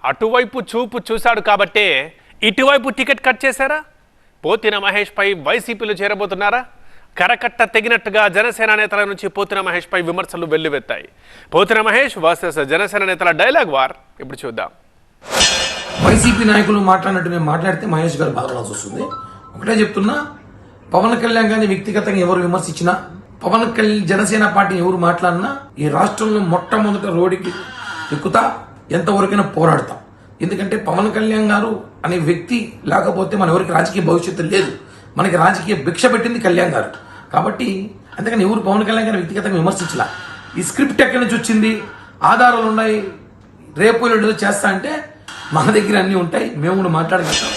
అటువైపు చూపు చూశాడు కాబట్టే ఇటువైపు టికెట్ కట్ చేశారా? పోతిన మహేష్పై వైసీపీలో చేరబోతున్నారా? కరకట్ట తెగినట్టుగా జనసేన నేతల నుంచి పోతిన మహేష్పై విమర్శలు వెల్లువెత్తాయి. పోతిన మహేష్ వర్సెస్ జనసేన నేతల డైలాగ్ వార్ ఇప్పుడు చూద్దాం. వైసీపీ నాయకులు మాట్లాడినట్టు మేము మాట్లాడితే మహేష్ గారు బాధపడాల్సి వస్తుంది. ఒకటే చెప్తున్నా, పవన్ కళ్యాణ్ గారిని వ్యక్తిగతంగా ఎవరు విమర్శించినా, పవన్ కళ్యాణ్ జనసేన పార్టీ ఎవరు మాట్లాడినా ఈ రాష్ట్రంలో మొట్టమొదట రోడ్డుకి ఎక్కుతా ఎంతవరకైనా పోరాడతాం. ఎందుకంటే పవన్ కళ్యాణ్ గారు అనే వ్యక్తి లేకపోతే మన ఎవరికి రాజకీయ భవిష్యత్తు లేదు. మనకి రాజకీయ భిక్ష పెట్టింది కళ్యాణ్ గారు. కాబట్టి అందుకని ఎవరు పవన్ కళ్యాణ్ గారిని వ్యక్తిగతంగా విమర్శించలా. ఈ స్క్రిప్ట్ ఎక్కడి నుంచి వచ్చింది, ఆధారాలు ఉన్నాయి, రేపు ఏదో చేస్తా అంటే మన దగ్గర అన్నీ ఉంటాయి, మేము కూడా మాట్లాడగలుగుతాం.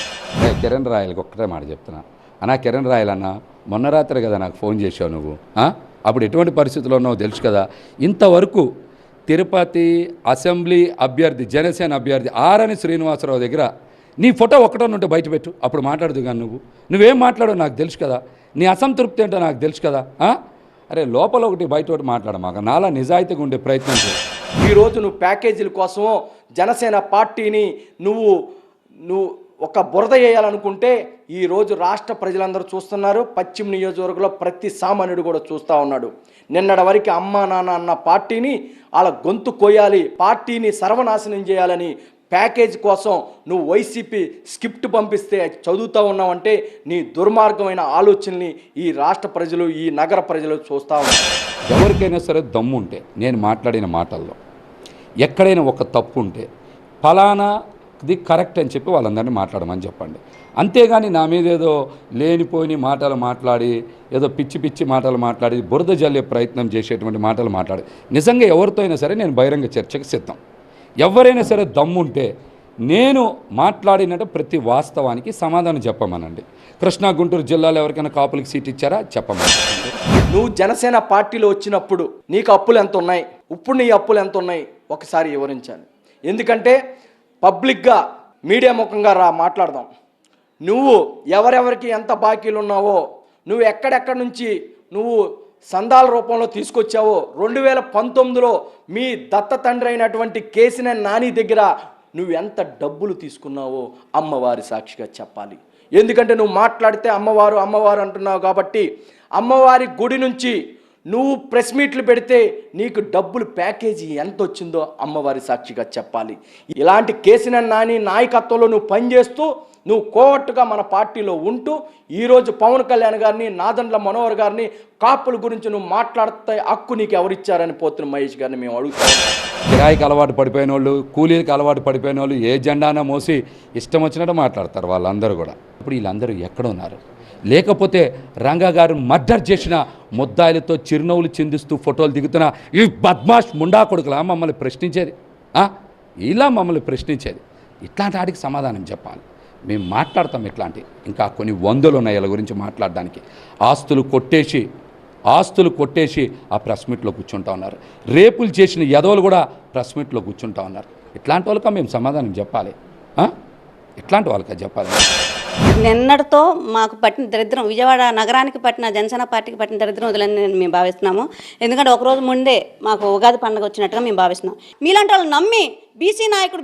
కిరణ్ రాయలకి ఒక్కటే మాట చెప్తున్నా అన్నా. కిరణ్ రాయల్ అన్న, మొన్న రాత్రి కదా నాకు ఫోన్ చేసావు నువ్వు. అప్పుడు ఎటువంటి పరిస్థితుల్లో ఉన్నావో తెలుసు కదా. ఇంతవరకు తిరుపతి అసెంబ్లీ అభ్యర్థి జనసేన అభ్యర్థి ఆరని శ్రీనివాసరావు దగ్గర నీ ఫోటో ఒక్కటో ఉంటే బయట పెట్టు, అప్పుడు మాట్లాడదు కానీ నువ్వేం మాట్లాడో నాకు తెలుసు కదా. నీ అసంతృప్తి ఏంటో నాకు తెలుసు కదా. అరే లోపల ఒకటి బయట ఒకటి మాట్లాడమాక, నాలా నిజాయితీగా ఉండే ప్రయత్నం చేయి. ఈరోజు నువ్వు ప్యాకేజీల కోసమో జనసేన పార్టీని నువ్వు ఒక బురద వేయాలనుకుంటే ఈరోజు రాష్ట్ర ప్రజలందరూ చూస్తున్నారు. పశ్చిమ నియోజకవర్గంలో ప్రతి సామాన్యుడు కూడా చూస్తూ ఉన్నాడు. నిన్నటి వరకు అమ్మా నాన్న అన్న పార్టీని వాళ్ళ గొంతు కోయాలి, పార్టీని సర్వనాశనం చేయాలని ప్యాకేజ్ కోసం నువ్వు వైసీపీ స్క్రిప్ట్ పంపిస్తే చదువుతూ ఉన్నావంటే నీ దుర్మార్గమైన ఆలోచనని ఈ రాష్ట్ర ప్రజలు, ఈ నగర ప్రజలు చూస్తూ ఉన్నారు. ఎవరికైనా సరే దమ్ము ఉంటే నేను మాట్లాడిన మాటల్లో ఎక్కడైనా ఒక తప్పు ఉంటే ఫలానాది కరెక్ట్ అని చెప్పి వాళ్ళందరినీ మాట్లాడమని చెప్పండి. అంతేగాని నా మీద ఏదో లేనిపోయిన మాటలు మాట్లాడి, ఏదో పిచ్చి పిచ్చి మాటలు మాట్లాడి బురద జల్లే ప్రయత్నం చేసేటువంటి మాటలు మాట్లాడి, నిజంగా ఎవరితో అయినా సరే నేను బహిరంగ చర్చకు సిద్ధం. ఎవరైనా సరే దమ్ముంటే నేను మాట్లాడినట్టు ప్రతి వాస్తవానికి సమాధానం చెప్పమనండి. కృష్ణా గుంటూరు జిల్లాలో ఎవరికైనా కాపులకు సీట్ ఇచ్చారా చెప్పమని. నువ్వు జనసేన పార్టీలో వచ్చినప్పుడు నీకు అప్పులు ఎంత ఉన్నాయి, ఇప్పుడు నీ అప్పులు ఎంత ఉన్నాయి ఒకసారి వివరించాలి. ఎందుకంటే పబ్లిక్గా మీడియా ముఖంగా మాట్లాడదాం. నువ్వు ఎవరెవరికి ఎంత బాకీలు ఉన్నావో, నువ్వు ఎక్కడెక్కడి నుంచి నువ్వు సందాల రూపంలో తీసుకొచ్చావో, 2019లో మీ దత్త తండ్రి అయినటువంటి కేసీఆర్ నాని దగ్గర నువ్వు ఎంత డబ్బులు తీసుకున్నావో అమ్మవారి సాక్షిగా చెప్పాలి. ఎందుకంటే నువ్వు మాట్లాడితే అమ్మవారు అమ్మవారు అంటున్నావు కాబట్టి అమ్మవారి గుడి నుంచి నువ్వు ప్రెస్ మీట్లు పెడితే నీకు డబ్బులు ప్యాకేజీ ఎంత వచ్చిందో అమ్మవారి సాక్షిగా చెప్పాలి. ఇలాంటి కేసీఆర్ నాని నాయకత్వంలో నువ్వు పనిచేస్తూ నువ్వు కోవట్టుగా మన పార్టీలో ఉంటూ ఈరోజు పవన్ కళ్యాణ్ గారిని, నాదండ్ల మనోహర్ గారిని, కాపుల గురించి నువ్వు మాట్లాడితే హక్కు నీకు ఎవరిచ్చారని పోతున్న మహేష్ గారిని మేము అడుగుతాం. కిరాయికి అలవాటు పడిపోయిన వాళ్ళు, కూలీలకు అలవాటు పడిపోయిన వాళ్ళు ఏ జెండానో మోసి ఇష్టం వచ్చినట్టు మాట్లాడతారు వాళ్ళందరూ కూడా. ఇప్పుడు వీళ్ళందరూ ఎక్కడ ఉన్నారు? లేకపోతే రంగా గారు మర్డర్ చేసిన ముద్దాయిలతో చిరునవ్వులు చిందిస్తూ ఫోటోలు దిగుతున్న ఈ బద్మాష్ ముండా కొడుకులా మమ్మల్ని ప్రశ్నించేది? ఇలా మమ్మల్ని ప్రశ్నించేది? ఇట్లాంటి వాటికి సమాధానం చెప్పాలి. మేము మాట్లాడతాం. ఇట్లాంటి ఇంకా కొన్ని వందలు ఉన్నాయి వీళ్ళ గురించి మాట్లాడడానికి. ఆస్తులు కొట్టేసి ఆ ప్రెస్ మీట్లో కూర్చుంటా ఉన్నారు. రేపులు చేసిన యదవులు కూడా ప్రెస్ మీట్లో కూర్చుంటా ఉన్నారు. ఇట్లాంటి వాళ్ళకి మేము సమాధానం చెప్పాలి. ఇట్లాంటి వాళ్ళకి చెప్పాలి. నిన్నటితో మాకు పట్టిన దరిద్రం, విజయవాడ నగరానికి పట్టిన, జనసేన పార్టీకి పట్టిన దరిద్రం వదిలేని మేము భావిస్తున్నాము. ఎందుకంటే ఒకరోజు ముందే మాకు ఉగాది పండుగ వచ్చినట్టుగా మేము భావిస్తున్నాం. మీలాంటి వాళ్ళు నమ్మి బీసీ నాయకుడు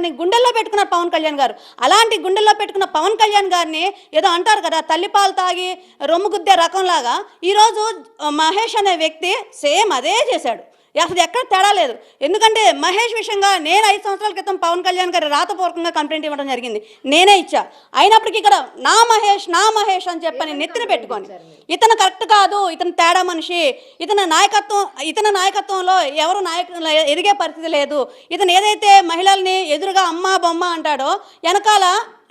అని గుండెల్లో పెట్టుకున్నారు పవన్ కళ్యాణ్ గారు. అలాంటి గుండెల్లో పెట్టుకున్న పవన్ కళ్యాణ్ గారిని ఏదో అంటారు కదా, తల్లిపాలు తాగి రొమ్ము గుద్దే రకంలాగా ఈరోజు మహేష్ అనే వ్యక్తి సేమ్ అదే చేశాడు. అసలు ఎక్కడ తేడా లేదు. ఎందుకంటే మహేష్ విషయంగా నేను 5 సంవత్సరాల క్రితం పవన్ కళ్యాణ్ గారి రాతపూర్వకంగా కంప్లైంట్ ఇవ్వడం జరిగింది. నేనే ఇచ్చా. అయినప్పటికీ ఇక్కడ నా మహేష్ అని చెప్పని నెత్తిన పెట్టుకొని ఇతను కరెక్ట్ కాదు, ఇతను తేడా మనిషి, ఇతని నాయకత్వంలో ఎవరు నాయకులు ఎదిగే పరిస్థితి లేదు, ఇతను ఏదైతే మహిళల్ని ఎదురుగా అమ్మ బొమ్మ అంటాడో వెనకాల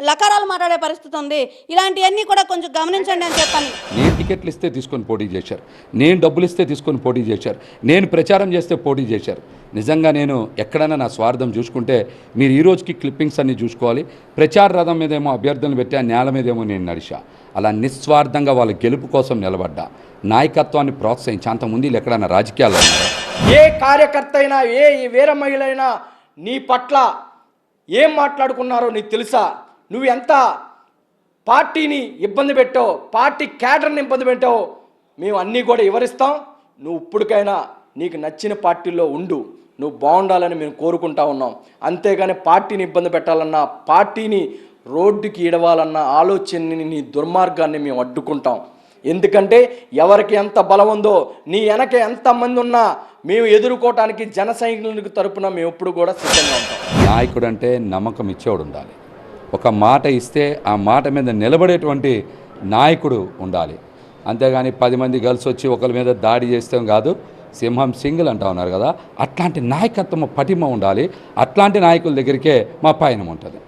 లకారాలు మాట్లాడే పరిస్థితి ఉంది. ఇలాంటివన్నీ కూడా కొంచెం గమనించండి అని చెప్పాను. నేను టికెట్లు ఇస్తే తీసుకొని పోటీ చేశారు, నేను డబ్బులు ఇస్తే తీసుకొని పోటీ చేశారు, నేను ప్రచారం చేస్తే పోటీ చేశారు. నిజంగా నేను ఎక్కడైనా నా స్వార్థం చూసుకుంటే మీరు ఈ రోజుకి క్లిప్పింగ్స్ అన్నీ చూసుకోవాలి. ప్రచార రథం మీదేమో అభ్యర్థులను పెట్టి ఆ నేల మీదేమో నేను నడిచా. అలా నిస్వార్థంగా వాళ్ళ గెలుపు కోసం నిలబడ్డా. నాయకత్వాన్ని ప్రోత్సహించి అంతకుముందు ఎక్కడైనా రాజకీయాల్లో ఉన్నారా? ఏ కార్యకర్త అయినా, ఏ వీర మహిళ అయినా నీ పట్ల ఏం మాట్లాడుకున్నారో నీకు తెలుసా? నువ్వు ఎంత పార్టీని ఇబ్బంది పెట్టావు, పార్టీ క్యాడర్ని ఇబ్బంది పెట్టావు, మేము అన్నీ కూడా వివరిస్తాం. నువ్వు ఇప్పటికైనా నీకు నచ్చిన పార్టీలో ఉండు. నువ్వు బాగుండాలని మేము కోరుకుంటా ఉన్నాం. అంతేగాని పార్టీని ఇబ్బంది పెట్టాలన్నా, పార్టీని రోడ్డుకి ఈడవాలన్న ఆలోచనని, నీ దుర్మార్గాన్ని మేము అడ్డుకుంటాం. ఎందుకంటే ఎవరికి ఎంత బలం ఉందో, నీ వెనక ఎంతమంది ఉన్నా మేము ఎదుర్కోవటానికి జన సైనికులకు తరపున మేము ఎప్పుడు కూడా సిద్ధంగా ఉంటాం. నాయకుడు అంటే నమ్మకం ఇచ్చేవాడు ఉండాలి. ఒక మాట ఇస్తే ఆ మాట మీద నిలబడేటువంటి నాయకుడు ఉండాలి. అంతేగాని 10 మంది కలిసి వచ్చి ఒకరి మీద దాడి చేస్తాం కాదు. సింహం సింగిల్ అంటా ఉన్నారు కదా, అట్లాంటి నాయకత్వం పటిమ ఉండాలి. అట్లాంటి నాయకుల దగ్గరికే మా పయనం ఉంటుంది.